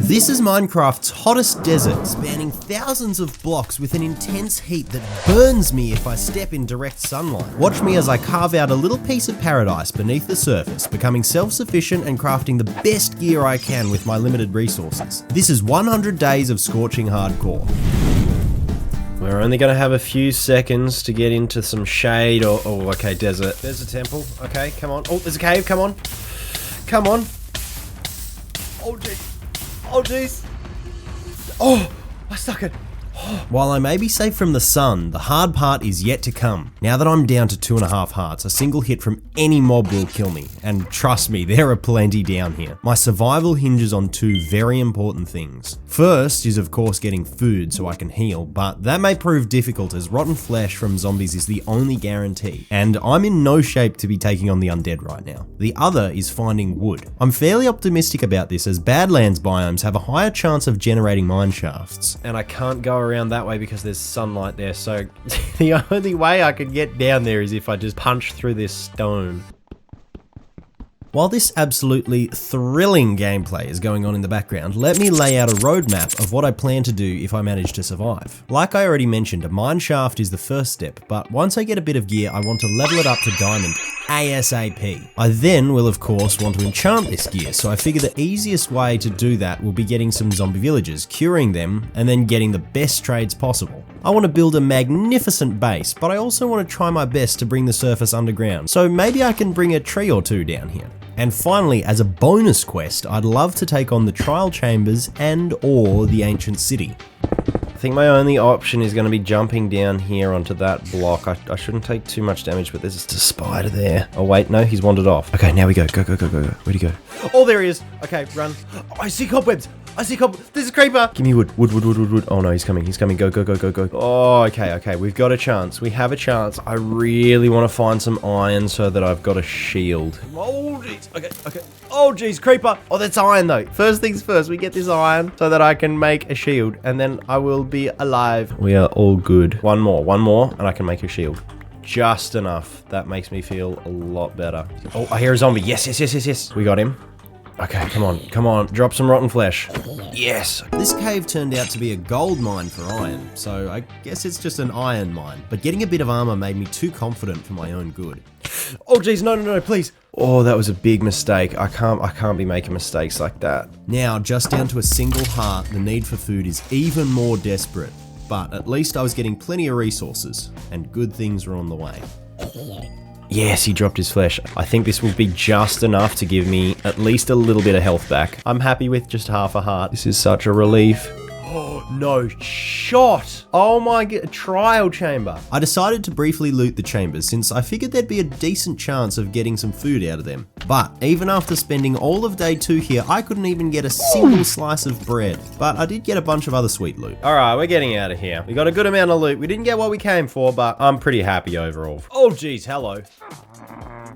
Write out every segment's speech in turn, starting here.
This is Minecraft's hottest desert, spanning thousands of blocks with an intense heat that burns me if I step in direct sunlight. Watch me as I carve out a little piece of paradise beneath the surface, becoming self-sufficient and crafting the best gear I can with my limited resources. This is 100 days of Scorching Hardcore. We're only going to have a few seconds to get into some shade or... Oh, okay, desert. There's a temple. Okay, come on. Oh, there's a cave. Come on. Come on. Oh, jeez. Oh, jeez. Oh, I stuck it. While I may be safe from the sun, the hard part is yet to come. Now that I'm down to 2.5 hearts, a single hit from any mob will kill me. And trust me, there are plenty down here. My survival hinges on two very important things. First is of course getting food so I can heal, but that may prove difficult as rotten flesh from zombies is the only guarantee. And I'm in no shape to be taking on the undead right now. The other is finding wood. I'm fairly optimistic about this as Badlands biomes have a higher chance of generating mine shafts. And I can't go around that way because there's sunlight there, so the only way I could get down there is if I just punch through this stone. While this absolutely thrilling gameplay is going on in the background, let me lay out a roadmap of what I plan to do if I manage to survive. Like I already mentioned, a mine shaft is the first step, but once I get a bit of gear, I want to level it up to diamond ASAP. I then will of course want to enchant this gear, so I figure the easiest way to do that will be getting some zombie villagers, curing them, and then getting the best trades possible. I want to build a magnificent base, but I also want to try my best to bring the surface underground, so maybe I can bring a tree or two down here. And finally, as a bonus quest, I'd love to take on the trial chambers and or the ancient city. I think my only option is going to be jumping down here onto that block. I shouldn't take too much damage, but there's just a spider there. Oh wait, no, he's wandered off. Okay, now we go. Go. Where'd he go? Oh, there he is. Okay, run. Oh, I see cobwebs. There's a creeper. Give me wood. Oh no, he's coming. Go. Oh, okay. We've got a chance. We have a chance. I really want to find some iron so that I've got a shield. Oh, jeez. Okay. Oh, jeez, creeper. Oh, that's iron though. First things first, we get this iron so that I can make a shield and then I will be alive. We are all good. One more, and I can make a shield. Just enough. That makes me feel a lot better. Oh, I hear a zombie. Yes. We got him. Okay, come on, drop some rotten flesh. Yes! This cave turned out to be a gold mine for iron, so I guess it's just an iron mine. But getting a bit of armor made me too confident for my own good. Oh jeez, no, please! Oh, that was a big mistake. I can't be making mistakes like that. Now, just down to a single heart, the need for food is even more desperate. But at least I was getting plenty of resources, and good things were on the way. Yes, he dropped his flesh. I think this will be just enough to give me at least a little bit of health back. I'm happy with just half a heart. This is such a relief. Oh, no shot. Oh my god, trial chamber. I decided to briefly loot the chambers since I figured there'd be a decent chance of getting some food out of them. But even after spending all of day 2 here, I couldn't even get a single slice of bread. But I did get a bunch of other sweet loot. All right, we're getting out of here. We got a good amount of loot. We didn't get what we came for, but I'm pretty happy overall. Oh geez, hello.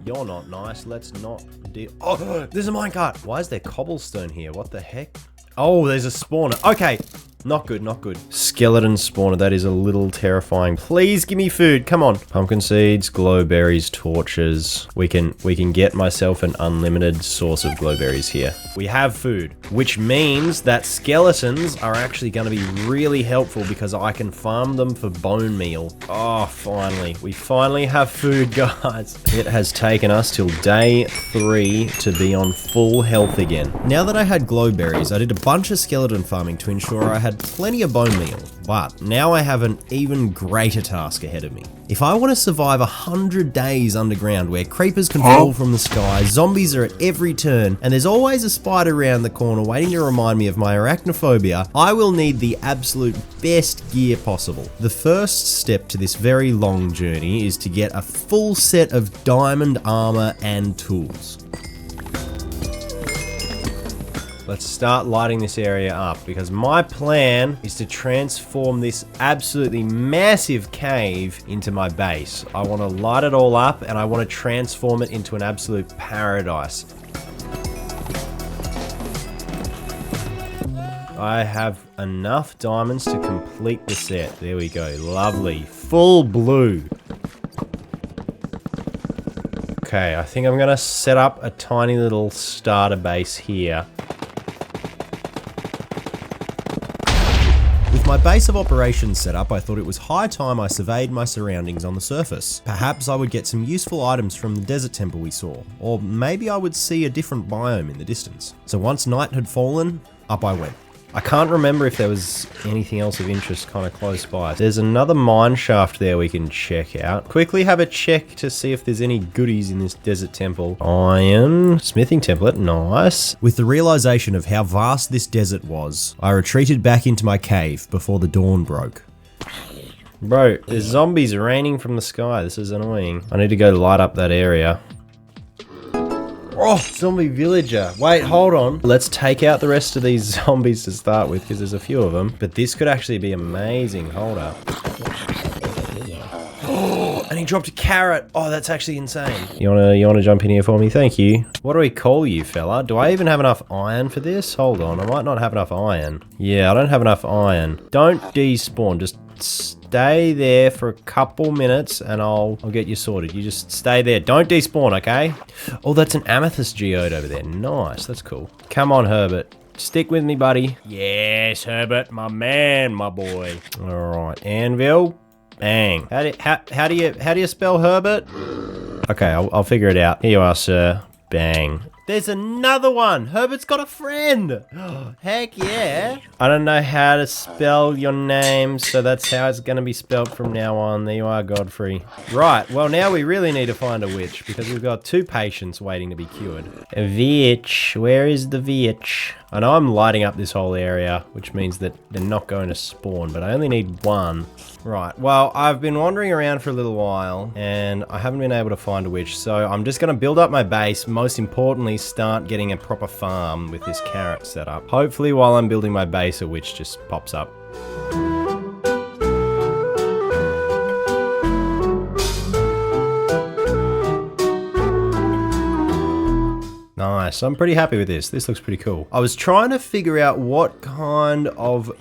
You're not nice. Let's not deal. Oh, there's a minecart. Why is there cobblestone here? What the heck? Oh, there's a spawner. Okay. Not good. Skeleton spawner, that is a little terrifying. Please give me food, come on. Pumpkin seeds, glowberries, torches. We can get myself an unlimited source of glowberries here. We have food, which means that skeletons are actually gonna be really helpful because I can farm them for bone meal. Oh, finally. We finally have food, guys. It has taken us till day 3 to be on full health again. Now that I had glowberries, I did a bunch of skeleton farming to ensure I had plenty of bone meal, but now I have an even greater task ahead of me. If I want to survive 100 days underground where creepers can fall from the sky, zombies are at every turn, and there's always a spider around the corner waiting to remind me of my arachnophobia, I will need the absolute best gear possible. The first step to this very long journey is to get a full set of diamond armor and tools. Let's start lighting this area up because my plan is to transform this absolutely massive cave into my base. I want to light it all up and I want to transform it into an absolute paradise. I have enough diamonds to complete the set. There we go. Lovely. Full blue. Okay, I think I'm going to set up a tiny little starter base here. my base of operations set up, I thought it was high time I surveyed my surroundings on the surface. Perhaps I would get some useful items from the desert temple we saw, or maybe I would see a different biome in the distance. So once night had fallen, up I went. I can't remember if there was anything else of interest kind of close by. There's another mine shaft there we can check out. Quickly have a check to see if there's any goodies in this desert temple. Iron, smithing template, nice. With the realization of how vast this desert was, I retreated back into my cave before the dawn broke. Bro, there's zombies raining from the sky. This is annoying. I need to go light up that area. Oh, zombie villager. Wait, hold on. Let's take out the rest of these zombies to start with, because there's a few of them. But this could actually be amazing. Hold up. Oh, and he dropped a carrot. Oh, that's actually insane. You wanna jump in here for me? Thank you. What do we call you, fella? Do I even have enough iron for this? Hold on, I might not have enough iron. Yeah, I don't have enough iron. Don't despawn, just stay there for a couple minutes and I'll get you sorted. You just stay there. Don't despawn, okay? Oh, that's an amethyst geode over there. Nice, that's cool. Come on, Herbert. Stick with me, buddy. Yes, Herbert, my man, my boy. All right, anvil. Bang. How do you spell Herbert? Okay, I'll figure it out. Here you are, sir. Bang. There's another one. Herbert's got a friend. Heck yeah. I don't know how to spell your name, so that's how it's going to be spelled from now on. There you are, Godfrey. Right, well, now we really need to find a witch, because we've got 2 patients waiting to be cured. A witch. Where is the witch? I know I'm lighting up this whole area, which means that they're not going to spawn, but I only need 1. Right, well, I've been wandering around for a little while, and I haven't been able to find a witch, so I'm just going to build up my base, most importantly, start getting a proper farm with this carrot setup. Hopefully, while I'm building my base, a witch just pops up. Nice, I'm pretty happy with this. This looks pretty cool. I was trying to figure out what kind of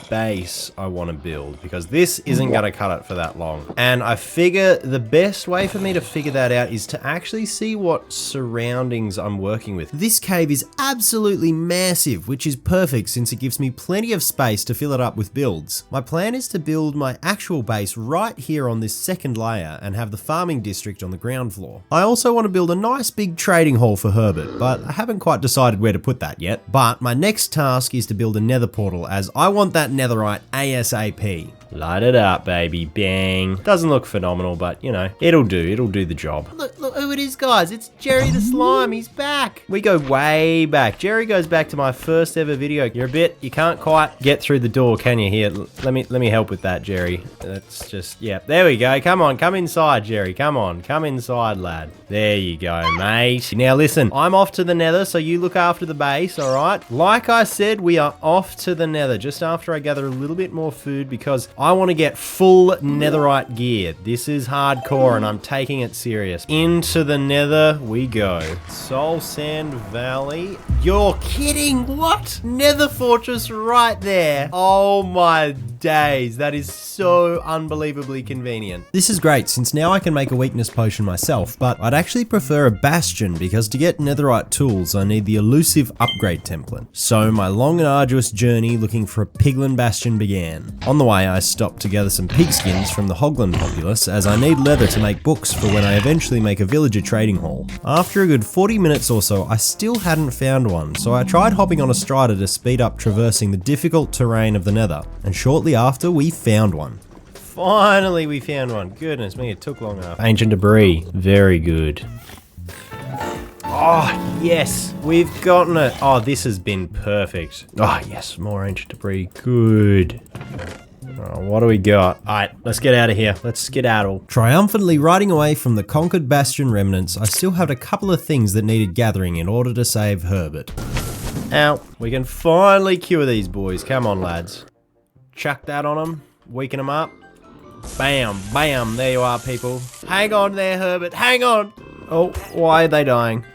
base I want to build, because this isn't going to cut it for that long. And I figure the best way for me to figure that out is to actually see what surroundings I'm working with. This cave is absolutely massive, which is perfect since it gives me plenty of space to fill it up with builds. My plan is to build my actual base right here on this second layer and have the farming district on the ground floor. I also want to build a nice big trading hall for Herbert, but I haven't quite decided where to put that yet. But my next task is to build a nether portal, as I want that netherite ASAP. Light it up, baby. Bang. Doesn't look phenomenal, but, you know, it'll do. It'll do the job. Look who it is, guys. It's Jerry the Slime. He's back. We go way back. Jerry goes back to my first ever video. You can't quite get through the door, can you? Here, let me help with that, Jerry. That's just, yeah. There we go. Come on, come inside, Jerry. Come on. Come inside, lad. There you go, mate. Now, listen, I'm off to the nether, so you look after the base, all right? Like I said, we are off to the nether just after I gather a little bit more food, because I want to get full netherite gear. This is hardcore and I'm taking it serious. Into the nether we go. Soul Sand Valley. You're kidding, what? Nether fortress right there. Oh my days, that is so unbelievably convenient. This is great since now I can make a weakness potion myself, but I'd actually prefer a bastion because to get netherite tools I need the elusive upgrade template. So my long and arduous journey looking for a piglin bastion began. On the way I stopped to gather some pigskins from the Hoglin populace, as I need leather to make books for when I eventually make a villager trading hall. After a good 40 minutes or so I still hadn't found one, so I tried hopping on a strider to speed up traversing the difficult terrain of the nether, and shortly after we found one. Finally we found one. Goodness me, it took long enough. Ancient debris, very good. Oh, yes, we've gotten it. Oh, this has been perfect. Oh, yes, more ancient debris, good. Oh, what do we got? Alright, let's get out of here. Let's skedaddle. Triumphantly riding away from the conquered bastion remnants, I still had a couple of things that needed gathering in order to save Herbert. Ow. We can finally cure these boys. Come on, lads. Chuck that on them. Weaken them up. Bam, bam. There you are, people. Hang on there, Herbert. Hang on. Oh, why are they dying?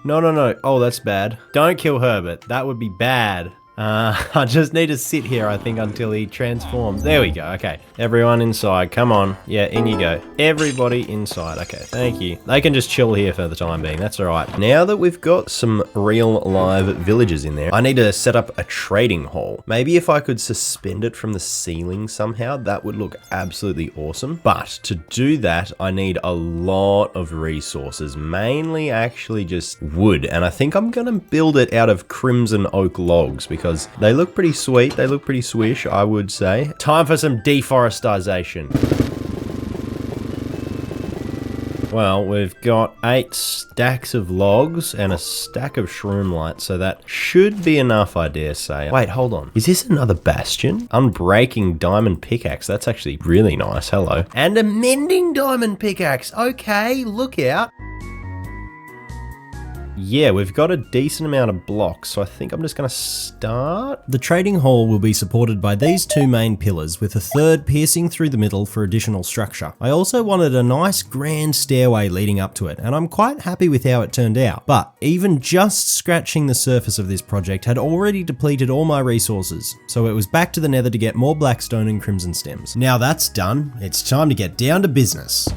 No, no, no. Oh, that's bad. Don't kill Herbert. That would be bad. I just need to sit here, I think, until he transforms. There we go. Okay. Everyone inside. Come on. Yeah, in you go. Everybody inside. Okay, thank you. They can just chill here for the time being. That's all right. Now that we've got some real live villagers in there, I need to set up a trading hall. Maybe if I could suspend it from the ceiling somehow, that would look absolutely awesome. But to do that, I need a lot of resources, mainly actually just wood. And I think I'm going to build it out of crimson oak logs because they look pretty sweet. They look pretty swish, I would say. Time for some deforestation. Well, we've got 8 stacks of logs and a stack of shroom light, so that should be enough, I dare say. Wait, hold on. Is this another bastion? Unbreaking diamond pickaxe. That's actually really nice. Hello. And a mending diamond pickaxe. Okay, look out. Yeah, we've got a decent amount of blocks, so I think I'm just going to start. The trading hall will be supported by these 2 main pillars, with a third piercing through the middle for additional structure. I also wanted a nice grand stairway leading up to it, and I'm quite happy with how it turned out. But even just scratching the surface of this project had already depleted all my resources, so it was back to the nether to get more blackstone and crimson stems. Now that's done, it's time to get down to business.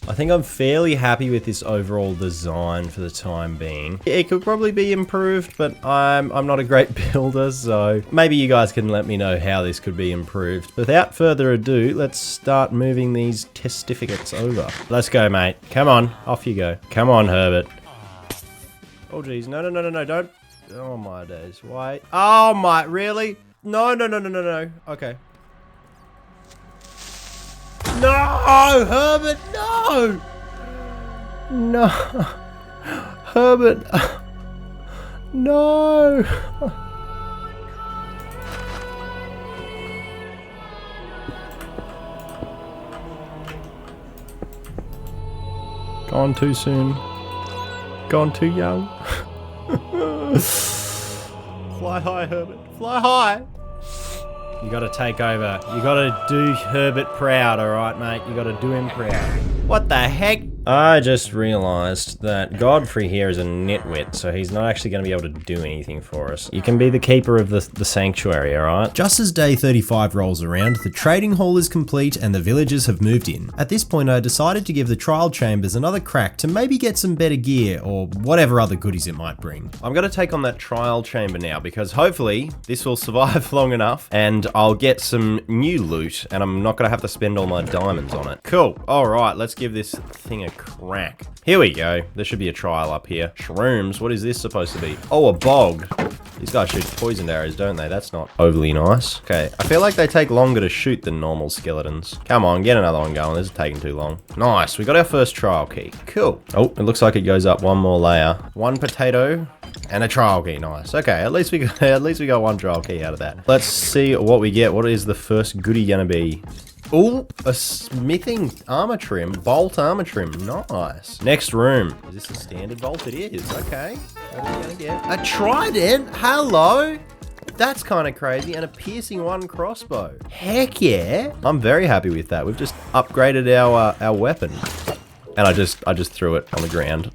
I think I'm fairly happy with this overall design for the time being. It could probably be improved, but I'm not a great builder, so maybe you guys can let me know how this could be improved. Without further ado, let's start moving these testificates over. Let's go, mate. Come on, off you go. Come on, Herbert. Oh, geez. No, don't. Oh, my days. Wait. Oh, my, really? No. Okay. No, Herbert, no! No. Herbert. No. Gone too soon. Gone too young. Fly high, Herbert. Fly high. You gotta take over. You gotta do Herbert proud, alright, mate? You gotta do him proud. What the heck? I just realised that Godfrey here is a nitwit, so he's not actually going to be able to do anything for us. You can be the keeper of the sanctuary, alright? Just as day 35 rolls around, the trading hall is complete and the villagers have moved in. At this point, I decided to give the trial chambers another crack to maybe get some better gear or whatever other goodies it might bring. I'm going to take on that trial chamber now because hopefully this will survive long enough and I'll get some new loot and I'm not going to have to spend all my diamonds on it. Cool. Alright, let's give this thing a crack. Here we go. There should be a trial up here. Shrooms, what is this supposed to be? Oh, a bog. These guys shoot poisoned arrows, don't they? That's not overly nice. Okay, I feel like they take longer to shoot than normal skeletons. Come on, get another one going. This is taking too long. Nice, we got our first trial key. Cool. Oh, it looks like it goes up one more layer. One potato and a trial key. Nice. Okay, at least we got one trial key out of that. Let's see what we get. What is the first goodie gonna be? Oh, a smithing armor trim, bolt armor trim, nice. Next room, is this a standard bolt? It is, okay. What are we gonna get? A trident, hello. That's kind of crazy, and a piercing 1 crossbow. Heck yeah. I'm very happy with that. We've just upgraded our weapon. And I just threw it on the ground.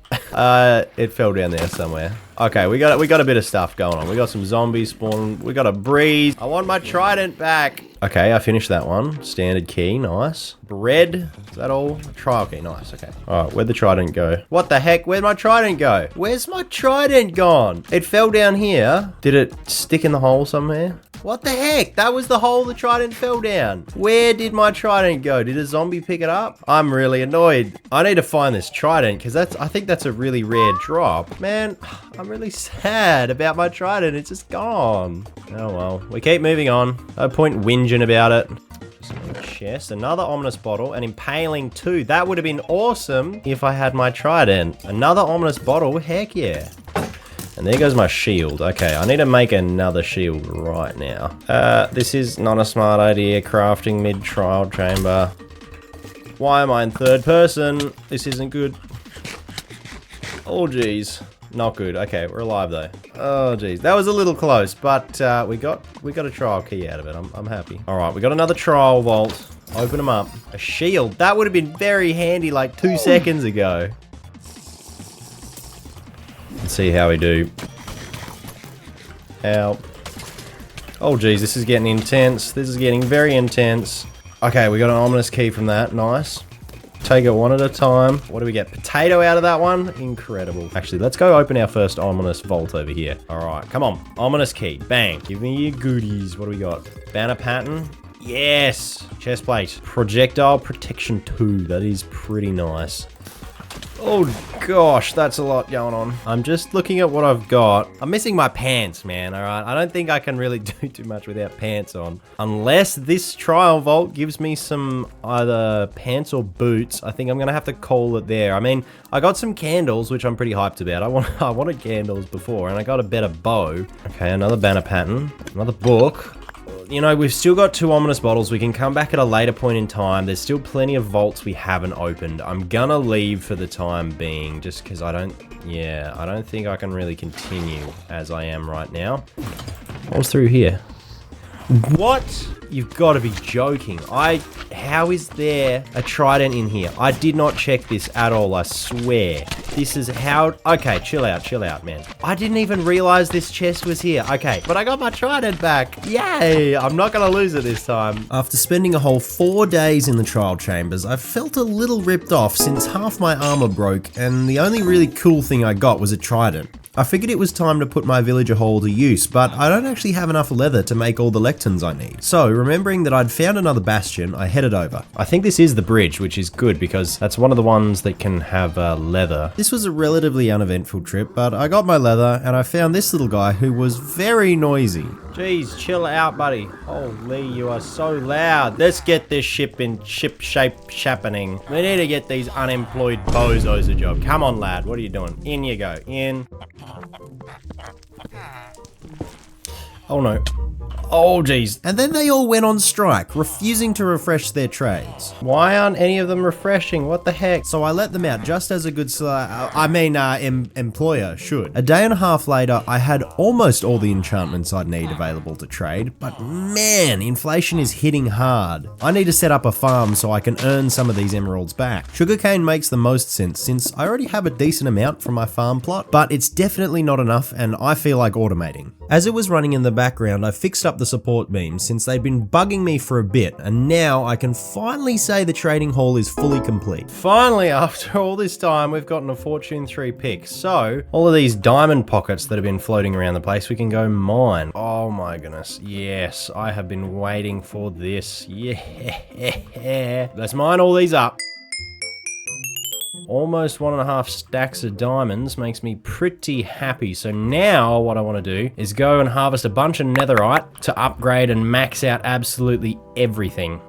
It fell down there somewhere. Okay, we got a bit of stuff going on. We got some zombies spawning. We got a breeze. I want my trident back. Okay, I finished that one. Standard key, nice. Bread, is that all? Trial key, nice, okay. Alright, where'd the trident go? What the heck? Where'd my trident go? Where's my trident gone? It fell down here. Did it stick in the hole somewhere? What the heck? That was the hole the trident fell down. Where did my trident go? Did a zombie pick it up? I'm really annoyed. I need to find this trident because I think that's a really rare drop. Man, I'm really sad about my trident. It's just gone. Oh well, we keep moving on. No point whinging about it. Chest, another ominous bottle, and impaling 2. That would have been awesome if I had my trident. Another ominous bottle, heck yeah. And there goes my shield. Okay, I need to make another shield right now. This is not a smart idea. Crafting mid-trial chamber. Why am I in third person? This isn't good. Oh, geez. Not good. Okay, we're alive though. Oh, geez. That was a little close, but we got a trial key out of it. I'm happy. All right, we got another trial vault. Open them up. A shield. That would have been very handy like 2 seconds ago. Let's see how we do. Help. Oh, geez. This is getting intense. This is getting very intense. Okay, we got an ominous key from that. Nice. Take it one at a time. What do we get? Potato out of that one? Incredible. Actually, let's go open our first ominous vault over here. All right, come on. Ominous key. Bang. Give me your goodies. What do we got? Banner pattern. Yes. Chest plate. Projectile protection 2. That is pretty nice. Oh gosh, that's a lot going on. I'm just looking at what I've got. I'm missing my pants, man, all right? I don't think I can really do too much without pants on. Unless this trial vault gives me some either pants or boots, I think I'm gonna have to call it there. I mean, I got some candles, which I'm pretty hyped about. I wanted candles before, and I got a better bow. Okay, another banner pattern, another book. You know, we've still got 2 ominous bottles. We can come back at a later point in time. There's still plenty of vaults we haven't opened. I'm gonna leave for the time being, just because I don't think I can really continue as I am right now. What was through here? What? You've got to be joking. How is there a trident in here? I did not check this at all, I swear. This is how... Okay, chill out, man. I didn't even realize this chest was here. Okay, but I got my trident back. Yay! I'm not gonna lose it this time. After spending a whole 4 days in the trial chambers, I felt a little ripped off since half my armor broke, and the only really cool thing I got was a trident. I figured it was time to put my villager haul to use, but I don't actually have enough leather to make all the lectins I need. So, remembering that I'd found another bastion, I headed over. I think this is the bridge, which is good because that's one of the ones that can have leather. This was a relatively uneventful trip, but I got my leather and I found this little guy who was very noisy. Jeez, chill out, buddy. Holy, you are so loud. Let's get this ship in ship-shape happening. We need to get these unemployed bozos a job. Come on, lad. What are you doing? In you go. In. Oh, no. Oh, geez. And then they all went on strike, refusing to refresh their trades. Why aren't any of them refreshing? What the heck? So I let them out just as a good employer should. A day and a half later, I had almost all the enchantments I'd need available to trade, but man, inflation is hitting hard. I need to set up a farm so I can earn some of these emeralds back. Sugarcane makes the most sense since I already have a decent amount from my farm plot, but it's definitely not enough and I feel like automating. As it was running in the background, I fixed up the support beams since they'd been bugging me for a bit, and now I can finally say the trading hall is fully complete. Finally, after all this time, we've gotten a Fortune 3 pick, so all of these diamond pockets that have been floating around the place, we can go mine. Oh my goodness, yes, I have been waiting for this. Yeah, let's mine all these up. Almost 1.5 stacks of diamonds makes me pretty happy. So now what I want to do is go and harvest a bunch of netherite to upgrade and max out absolutely everything.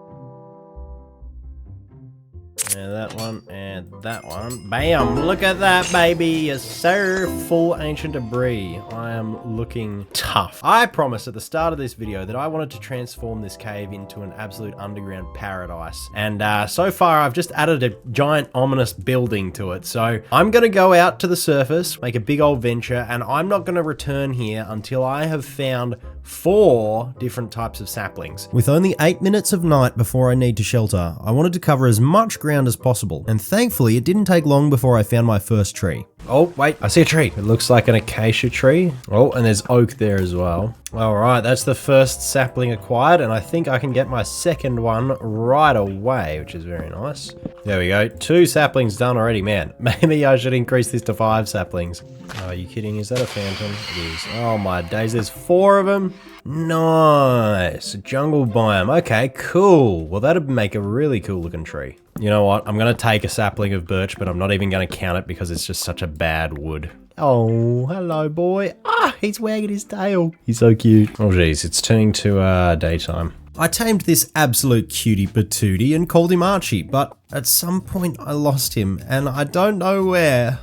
And that one, and that one. Bam! Look at that, baby! Yes, sir! Full ancient debris. I am looking tough. I promised at the start of this video that I wanted to transform this cave into an absolute underground paradise. And so far, I've just added a giant ominous building to it. So I'm gonna go out to the surface, make a big old venture, and I'm not gonna return here until I have found 4 different types of saplings. With only 8 minutes of night before I need to shelter, I wanted to cover as much ground as possible, and thankfully it didn't take long before I found my first tree. Oh, wait, I see a tree. It looks like an acacia tree. Oh, and there's oak there as well. All right, that's the first sapling acquired, and I think I can get my second one right away, which is very nice. There we go, 2 saplings done already, man. Maybe I should increase this to 5 saplings. Oh, are you kidding? Is that a phantom? It is. Oh my days, there's 4 of them. Nice, jungle biome. Okay, cool. Well, that'd make a really cool looking tree. You know what? I'm gonna take a sapling of birch, but I'm not even gonna count it because it's just such a bad wood. Oh, hello, boy. Ah, he's wagging his tail. He's so cute. Oh, geez, it's turning to daytime. I tamed this absolute cutie patootie and called him Archie, but at some point I lost him, and I don't know where.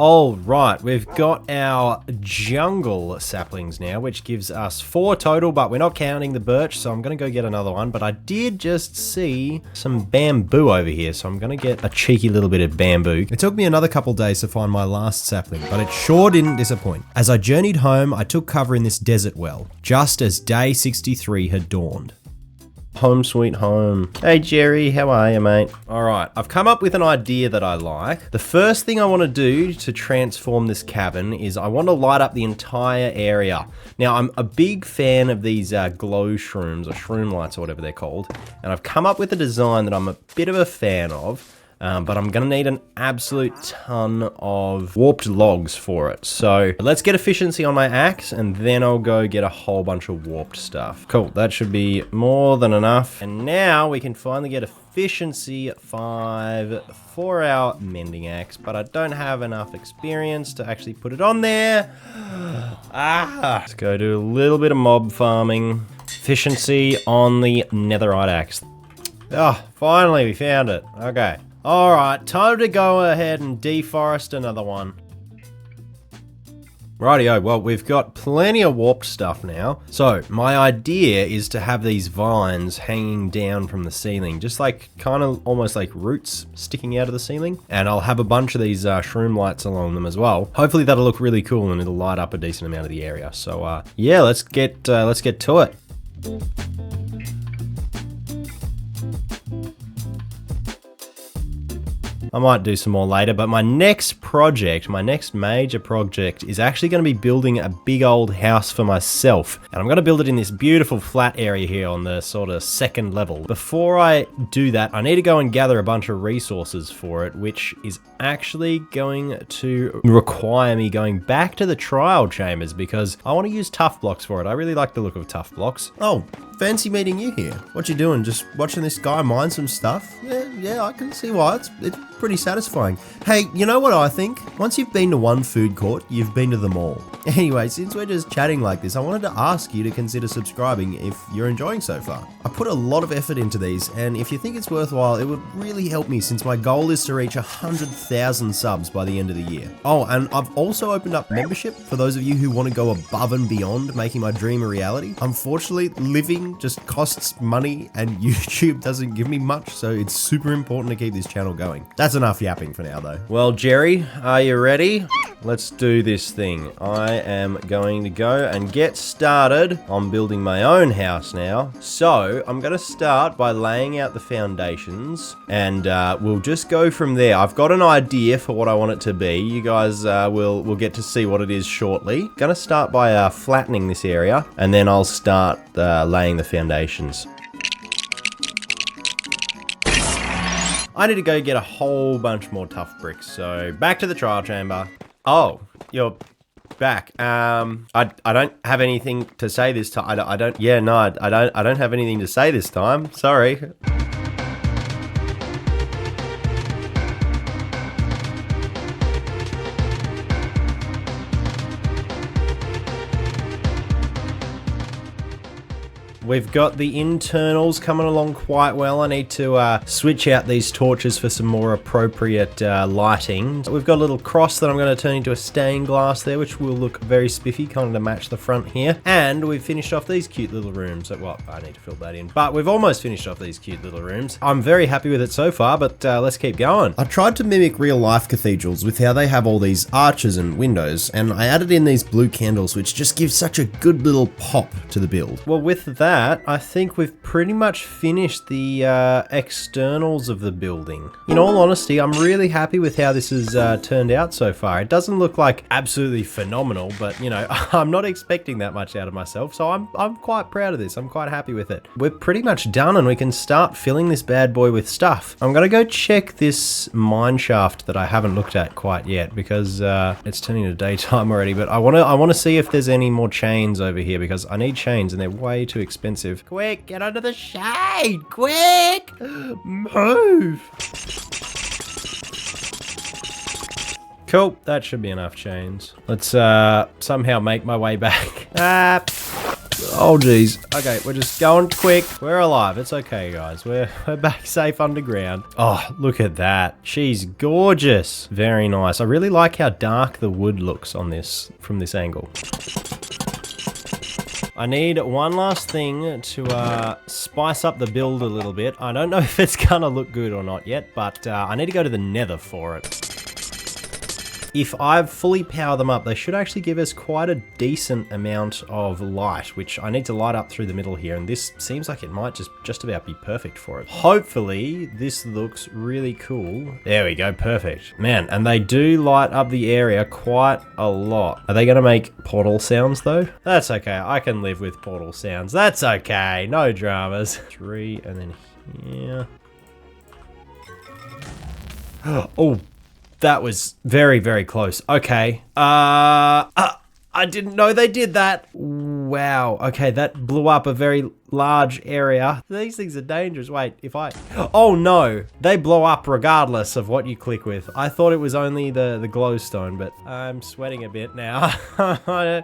All right, we've got our jungle saplings now, which gives us 4 total, but we're not counting the birch, so I'm going to go get another one. But I did just see some bamboo over here, so I'm going to get a cheeky little bit of bamboo. It took me another couple days to find my last sapling, but it sure didn't disappoint. As I journeyed home, I took cover in this desert well, just as day 63 had dawned. Home sweet home. Hey Jerry, how are you, mate? All right, I've come up with an idea that I like. The first thing I want to do to transform this cabin is I want to light up the entire area. Now, I'm a big fan of these glow shrooms, or shroom lights, or whatever they're called, and I've come up with a design that I'm a bit of a fan of. But I'm going to need an absolute ton of warped logs for it. So let's get efficiency on my axe, and then I'll go get a whole bunch of warped stuff. Cool, that should be more than enough. And now we can finally get efficiency 5 for our mending axe, but I don't have enough experience to actually put it on there. Let's go do a little bit of mob farming. Efficiency on the netherite axe. Finally we found it. Okay. Alright, time to go ahead and deforest another one. Rightio, well, we've got plenty of warped stuff now. So, my idea is to have these vines hanging down from the ceiling, just like, kind of almost like roots sticking out of the ceiling. And I'll have a bunch of these shroom lights along them as well. Hopefully that'll look really cool and it'll light up a decent amount of the area. So, yeah, let's get to it. I might do some more later, but my next major project is actually going to be building a big old house for myself. And I'm going to build it in this beautiful flat area here on the sort of second level. Before I do that, I need to go and gather a bunch of resources for it, which is actually going to require me going back to the trial chambers because I want to use tough blocks for it. I really like the look of tough blocks. Oh, fancy meeting you here. What you doing? Just watching this guy mine some stuff? Yeah, I can see why. It's pretty satisfying. Hey, you know what I think? Once you've been to one food court, you've been to them all. Anyway, since we're just chatting like this, I wanted to ask you to consider subscribing if you're enjoying so far. I put a lot of effort into these, and if you think it's worthwhile, it would really help me since my goal is to reach 100,000 subs by the end of the year. Oh, and I've also opened up membership for those of you who want to go above and beyond making my dream a reality. Unfortunately, living just costs money and YouTube doesn't give me much, so it's super important to keep this channel going. That's enough yapping for now though. Well, Jerry, are you ready? Let's do this thing. I am going to go and get started on building my own house now. So I'm going to start by laying out the foundations and we'll just go from there. I've got an idea for what I want it to be. You guys will get to see what it is shortly. Going to start by flattening this area and then I'll start laying the foundations. I need to go get a whole bunch more tough bricks, so back to the trial chamber. Oh, you're back. I don't have anything to say this time. I don't have anything to say this time. Sorry. We've got the internals coming along quite well. I need to switch out these torches for some more appropriate lighting. We've got a little cross that I'm going to turn into a stained glass there, which will look very spiffy, kind of to match the front here. And we've finished off these cute little rooms. Well, I need to fill that in, but we've almost finished off these cute little rooms. I'm very happy with it so far, but let's keep going. I tried to mimic real life cathedrals with how they have all these arches and windows, and I added in these blue candles, which just gives such a good little pop to the build. Well, with that, I think we've pretty much finished the externals of the building. In all honesty, I'm really happy with how this has turned out so far. It doesn't look like absolutely phenomenal, but you know, I'm not expecting that much out of myself, so I'm quite proud of this. I'm quite happy with it. We're pretty much done and we can start filling this bad boy with stuff. I'm gonna go check this mine shaft that I haven't looked at quite yet because it's turning to daytime already, but I wanna see if there's any more chains over here because I need chains and they're way too expensive. Quick, get under the shade! Quick! Move! Cool, that should be enough chains. Let's somehow make my way back. Oh geez. Okay, we're just going quick. We're alive. It's okay, guys. We're back safe underground. Oh, look at that. She's gorgeous. Very nice. I really like how dark the wood looks on this from this angle. I need one last thing to spice up the build a little bit. I don't know if it's gonna look good or not yet, but I need to go to the Nether for it. If I fully power them up, they should actually give us quite a decent amount of light, which I need to light up through the middle here, and this seems like it might just about be perfect for it. Hopefully, this looks really cool. There we go, perfect. Man, and they do light up the area quite a lot. Are they gonna make portal sounds though? That's okay, I can live with portal sounds. That's okay, no dramas. 3, and then here. Oh. That was very, very close. Okay. I didn't know they did that. Wow. Okay, that blew up a very large area. These things are dangerous. Wait, if I... Oh, no. They blow up regardless of what you click with. I thought it was only the glowstone, but I'm sweating a bit now. I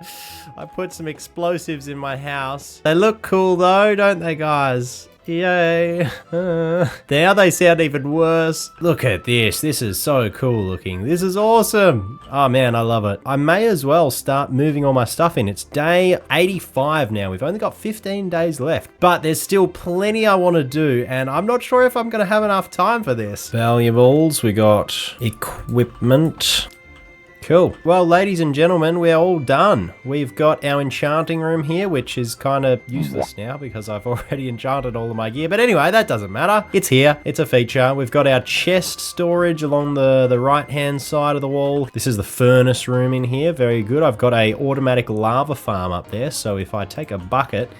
put some explosives in my house. They look cool, though, don't they, guys? Yay. Now they sound even worse. Look at this. This is so cool looking. This is awesome. Oh man, I love it. I may as well start moving all my stuff in. It's day 85 now. We've only got 15 days left, but there's still plenty I want to do, and I'm not sure if I'm going to have enough time for this. Valuables. We got equipment. Cool. Well, ladies and gentlemen, we're all done. We've got our enchanting room here, which is kind of useless now because I've already enchanted all of my gear. But anyway, that doesn't matter. It's here. It's a feature. We've got our chest storage along the right-hand side of the wall. This is the furnace room in here. Very good. I've got a automatic lava farm up there. So if I take a bucket...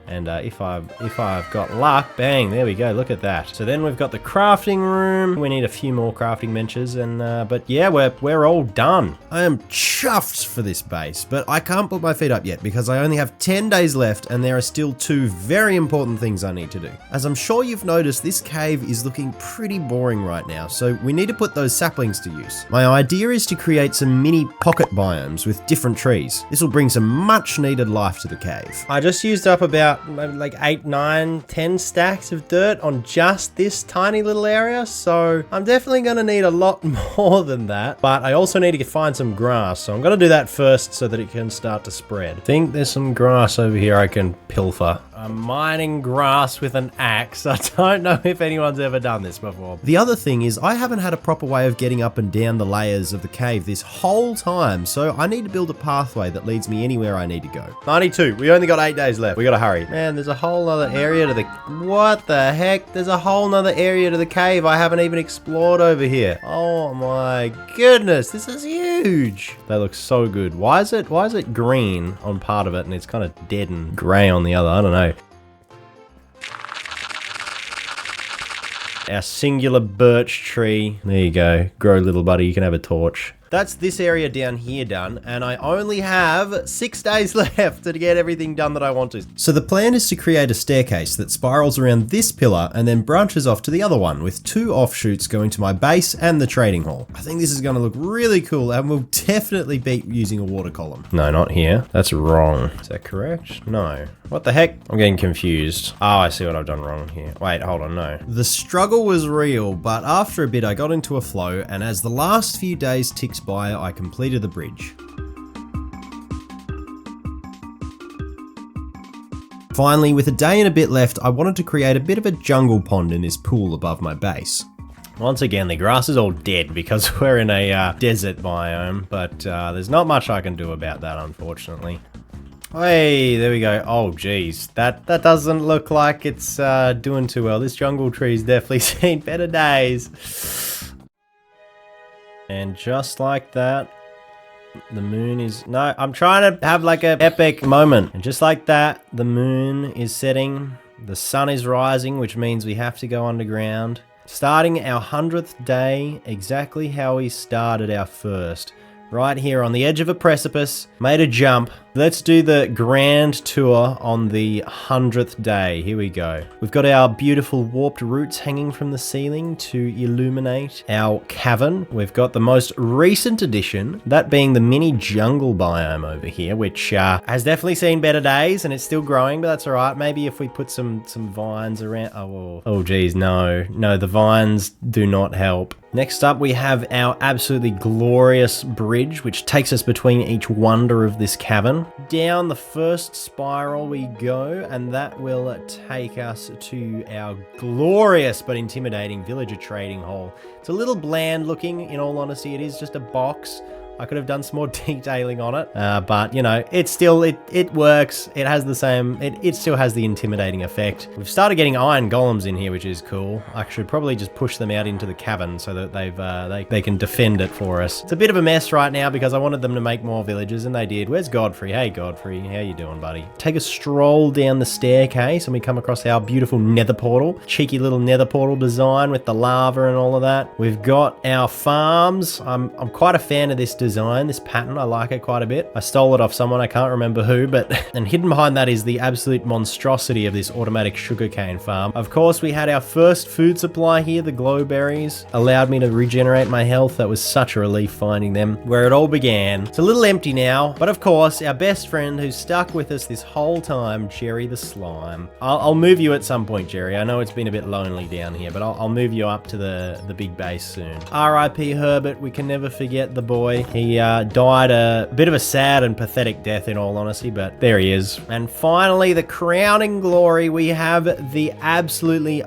And if I've got luck, bang, there we go, look at that. So then we've got the crafting room. We need a few more crafting benches, and but yeah, we're all done. I am chuffed for this base, but I can't put my feet up yet because I only have 10 days left, and there are still 2 very important things I need to do. As I'm sure you've noticed, this cave is looking pretty boring right now, so we need to put those saplings to use. My idea is to create some mini pocket biomes with different trees. This will bring some much needed life to the cave. I just used up about maybe like 8, 9, 10 stacks of dirt on just this tiny little area, so I'm definitely going to need a lot more than that, but I also need to find some grass, so I'm going to do that first so that it can start to spread. I think there's some grass over here I can pilfer. I'm mining grass with an axe. I don't know if anyone's ever done this before. The other thing is I haven't had a proper way of getting up and down the layers of the cave this whole time, so I need to build a pathway that leads me anywhere I need to go. 92. We only got 8 days left. We gotta hurry. Man, there's a whole other area to the... What the heck? There's a whole nother area to the cave I haven't even explored over here. Oh my goodness, this is huge. They look so good. Why is it green on part of it and it's kind of dead and grey on the other? I don't know. Our singular birch tree. There you go. Grow, little buddy. You can have a torch. That's this area down here done, and I only have 6 days left to get everything done that I want to. So the plan is to create a staircase that spirals around this pillar and then branches off to the other one, with 2 offshoots going to my base and the trading hall. I think this is going to look really cool and will definitely beat using a water column. No, not here. That's wrong. Is that correct? No. What the heck? I'm getting confused. Oh, I see what I've done wrong here. Wait, hold on, no. The struggle was real, but after a bit I got into a flow, and as the last few days ticked by, I completed the bridge. Finally, with a day and a bit left, I wanted to create a bit of a jungle pond in this pool above my base. Once again, the grass is all dead because we're in a desert biome, but there's not much I can do about that, unfortunately. Hey, there we go. Oh, geez. That doesn't look like it's doing too well. This jungle tree's definitely seen better days. And just like that, the moon is... No, I'm trying to have like an epic moment. And just like that, the moon is setting. The sun is rising, which means we have to go underground. Starting our 100th day, exactly how we started our first. Right here on the edge of a precipice, made a jump. Let's do the grand tour on the 100th day. Here we go. We've got our beautiful warped roots hanging from the ceiling to illuminate our cavern. We've got the most recent addition, that being the mini jungle biome over here, which has definitely seen better days, and it's still growing, but that's all right. Maybe if we put some vines around. Oh geez, no, the vines do not help. Next up, we have our absolutely glorious bridge, which takes us between each wonder of this cavern. Down the first spiral we go, and that will take us to our glorious but intimidating villager trading hall. It's a little bland looking, in all honesty. It is just a box. I could have done some more detailing on it, but you know, it works. It has the same, it still has the intimidating effect. We've started getting iron golems in here, which is cool. I should probably just push them out into the cavern so that they can defend it for us. It's a bit of a mess right now because I wanted them to make more villages, and they did. Where's Godfrey? Hey Godfrey, how you doing, buddy? Take a stroll down the staircase and we come across our beautiful nether portal. Cheeky little nether portal design with the lava and all of that. We've got our farms. I'm quite a fan of this design, this pattern. I like it quite a bit. I stole it off someone, I can't remember who, but and hidden behind that is the absolute monstrosity of this automatic sugarcane farm. Of course, we had our first food supply here. The glow berries allowed me to regenerate my health. That was such a relief finding them. Where it all began. It's a little empty now, but of course, our best friend who's stuck with us this whole time, Jerry the Slime. I'll move you at some point, Jerry. I know it's been a bit lonely down here, but I'll move you up to the big base soon. R.I.P. Herbert. We can never forget the boy. He died a bit of a sad and pathetic death, in all honesty, but there he is. And finally, the crowning glory, we have the absolutely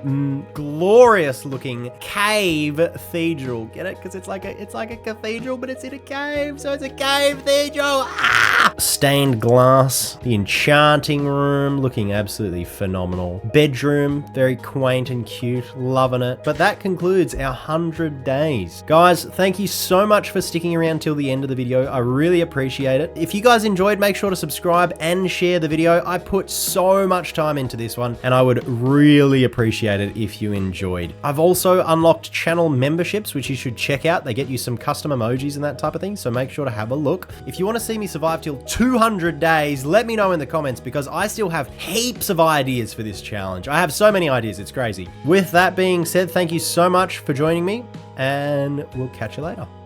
glorious looking cave cathedral. Get it? Because it's like a cathedral, but it's in a cave, so it's a cave cathedral. Ah! Stained glass, the enchanting room, looking absolutely phenomenal. Bedroom, very quaint and cute, loving it. But that concludes our 100 days. Guys, thank you so much for sticking around till the end of the video. I really appreciate it. If you guys enjoyed, make sure to subscribe and share the video. I put so much time into this one, and I would really appreciate it if you enjoyed. I've also unlocked channel memberships, which you should check out. They get you some custom emojis and that type of thing, so make sure to have a look. If you want to see me survive till 200 days, let me know in the comments, because I still have heaps of ideas for this challenge. I have so many ideas, it's crazy. With that being said, thank you so much for joining me, and we'll catch you later.